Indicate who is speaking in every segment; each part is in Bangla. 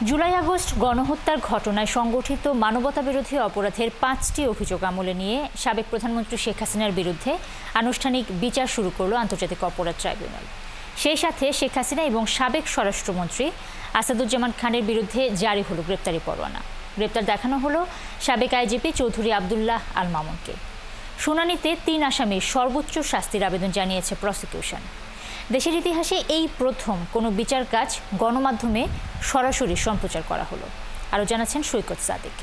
Speaker 1: জুলাই আগস্ট গণহত্যার ঘটনায় সংগঠিত মানবতাবিরোধী অপরাধের ৫টি অভিযোগ আমলে নিয়ে সাবেক প্রধানমন্ত্রী শেখ হাসিনার বিরুদ্ধে আনুষ্ঠানিক বিচার শুরু করল আন্তর্জাতিক অপরাধ ট্রাইব্যুনাল। সেই সাথে শেখ হাসিনা এবং সাবেক স্বরাষ্ট্রমন্ত্রী আসাদুজ্জামান খানের বিরুদ্ধে জারি হলো গ্রেপ্তারি পরোয়ানা। গ্রেপ্তার দেখানো হলো সাবেক আইজিপি চৌধুরী আবদুল্লাহ আল মামুনকে। শুনানিতে ৩ আসামির সর্বোচ্চ শাস্তির আবেদন জানিয়েছে প্রসিকিউশন। দেশের ইতিহাসে এই প্রথম কোনো বিচার কাজ গণমাধ্যমে সরাসরি সম্প্রচার করা হলো। আরও জানাচ্ছেন সৈকত সাদিক।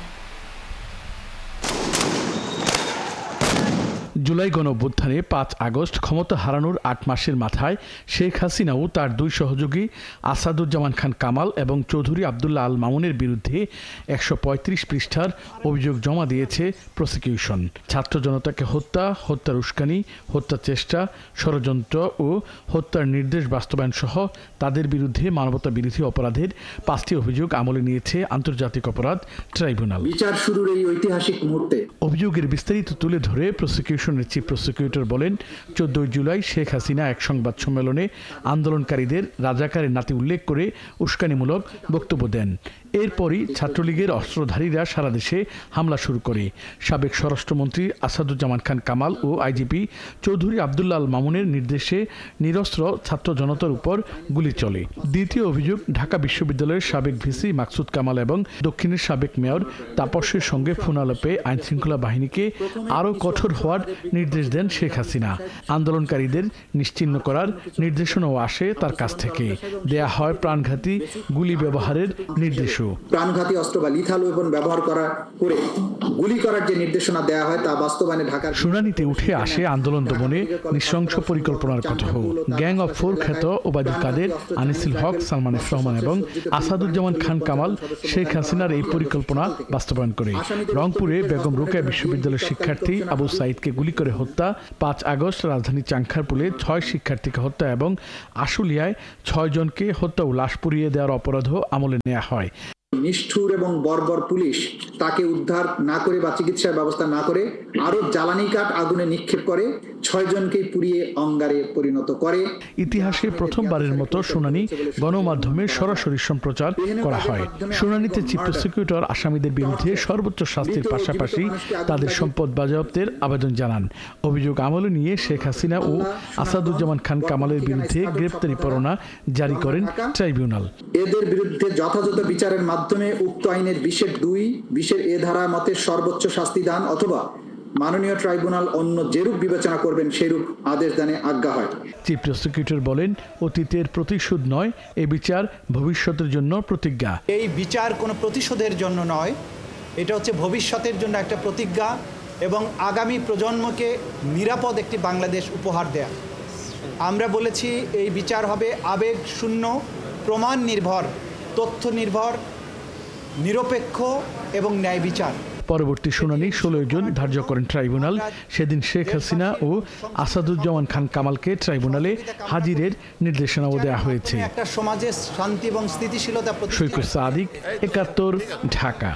Speaker 2: জুলাই গণঅভ্যুত্থানে ৫ আগস্ট ক্ষমতা হারানোর ৮ মাসের মাথায় শেখ হাসিনা ও তার ২ সহযোগী আসাদুজ্জামান খান কামাল এবং চৌধুরী আবদুল্লাহ আল মামুনের বিরুদ্ধে ১৩৫ পৃষ্ঠার অভিযোগ জমা দিয়েছে প্রসিকিউশন। ছাত্র জনতাকে হত্যা, হত্যার উস্কানি, হত্যা চেষ্টা, ষড়যন্ত্র ও হত্যার নির্দেশ বাস্তবায়ন সহ তাদের বিরুদ্ধে মানবতা বিরোধী অপরাধের ৫টি অভিযোগ আমলে নিয়েছে আন্তর্জাতিক অপরাধ ট্রাইব্যুনাল।
Speaker 3: বিচার শুরুর এই ঐতিহাসিক মুহূর্তে
Speaker 2: অভিযোগের বিস্তারিত তুলে ধরে প্রসিকিউশনের চিফ প্রসিকিউটর বলেন, ১৪ জুলাই শেখ হাসিনা এক সংবাদ সম্মেলনে আন্দোলনকারীদের রাজাকারের নাতি উল্লেখ করে উস্কানিমূলক বক্তব্য দেন। এরপরই ছাত্রলীগের অস্ত্রধারীরা সারা দেশে হামলা শুরু করে। সাবেক স্বরাষ্ট্রমন্ত্রী আসাদুজ্জামান খান কামাল ও আইজিপি চৌধুরী আবদুল্লাহ আল মামুনের নির্দেশে নিরস্ত্র ছাত্র জনতার উপর গুলি চলে। দ্বিতীয় অভিযোগ, ঢাকা বিশ্ববিদ্যালয়ের সাবেক ভিসি মাকসুদ কামাল এবং দক্ষিণের সাবেক মেয়র তাপসের সঙ্গে ফোনালাপে আইনশৃঙ্খলা বাহিনীকে আরও কঠোর হওয়ার নির্দেশ দেন শেখ হাসিনা। আন্দোলনকারীদের নিশ্চিহ্ন করার নির্দেশনাও আসে তার কাছ থেকে। দেয়া হয় প্রাণঘাতী গুলি ব্যবহারের নির্দেশ।
Speaker 3: প্রাণঘাতী অস্ত্র বা লিথাল ওয়েপন ব্যবহার করে গুলি করার যে নির্দেশনা দেওয়া হয় তা বাস্তবায়নে ঢাকার
Speaker 2: শুনানিতে উঠে আসে আন্দোলন দমনে নৃশংস পরিকল্পনার কথাও। গ্যাং অফ ফোর খ্যাত ওবায়দুল কাদের, আনিসুল হক, সালমান এফ রহমান এবং আসাদুজ্জামান খান কামাল শেখ হাসিনার এই পরিকল্পনা বাস্তবায়ন করে। রংপুরে বেগম রোকেয়া বিশ্ববিদ্যালয়ের শিক্ষার্থী আবু সাইদকে গুলি করে হত্যা, ৫ আগস্ট রাজধানী চাংখারপুলে ৬ শিক্ষার্থীকে হত্যা এবং আশুলিয়ায় ৬ জনকে হত্যা ও লাশ পুড়িয়ে দেওয়ার অপরাধও আমলে নেওয়া হয়।
Speaker 3: নিষ্ঠুর এবং বর্বর পুলিশ তাকে উদ্ধার না করে বা চিকিৎসার ব্যবস্থা না করে আরো জ্বালানি কাঠ আগুনে নিক্ষেপ করে ৬ জনকেই পুড়িয়ে অঙ্গারে পরিণত করে।
Speaker 2: ইতিহাসে প্রথমবারের মতো শুনানি গণমাধ্যমে সরাসরি সম্প্রচার করা হয়। শুনানিতে চিফ প্রসিকিউটর আসামিদের বিরুদ্ধে সর্বোচ্চ শাস্তির পাশাপাশি তাদের সম্পদ বাজেয়াপ্তের আবেদন জানান। অভিযোগ আমলে নিয়ে শেখ হাসিনা ও আসাদুজ্জামান খান কামালের বিরুদ্ধে গ্রেপ্তারি পরোয়ানা জারি করেন ট্রাইব্যুনাল।
Speaker 3: এদের বিরুদ্ধে যথাযথ বিচারের মাধ্যমে উক্ত আইনের ২০-এর এ ধারা মতে সর্বোচ্চ শাস্তি দান অথবা মাননীয় ট্রাইব্যুনাল অন্য যেরূপ বিবেচনা করবেন সেরূপ আদেশ দানে আজ্ঞা হয়।
Speaker 2: চিফ প্রসিকিউটর বলেন, অতীতের প্রতিশোধ নয়, এই বিচার ভবিষ্যতের জন্য প্রতিজ্ঞা।
Speaker 4: এই বিচার কোনো প্রতিশোধের জন্য নয়, এটা হচ্ছে ভবিষ্যতের জন্য একটা প্রতিজ্ঞা এবং আগামী প্রজন্মকে নিরাপদ একটি বাংলাদেশ উপহার দেয়া। আমরা বলেছি এই বিচার হবে আবেগ শূন্য, প্রমাণ নির্ভর, তথ্য নির্ভর, নিরপেক্ষ এবং ন্যায় বিচার।
Speaker 2: পরবর্তী শুনানি ১৬ জুন ধার্য করেন ট্রাইব্যুনাল। সেদিন শেখ হাসিনা ও আসাদুজ্জামান খান কামালকে ট্রাইব্যুনালে হাজিরের নির্দেশনাও দেওয়া হয়েছে।
Speaker 4: একটা সমাজে শান্তি এবং স্থিতিশীলতা।
Speaker 2: সৈকত সাদিক, ৭১, ঢাকা।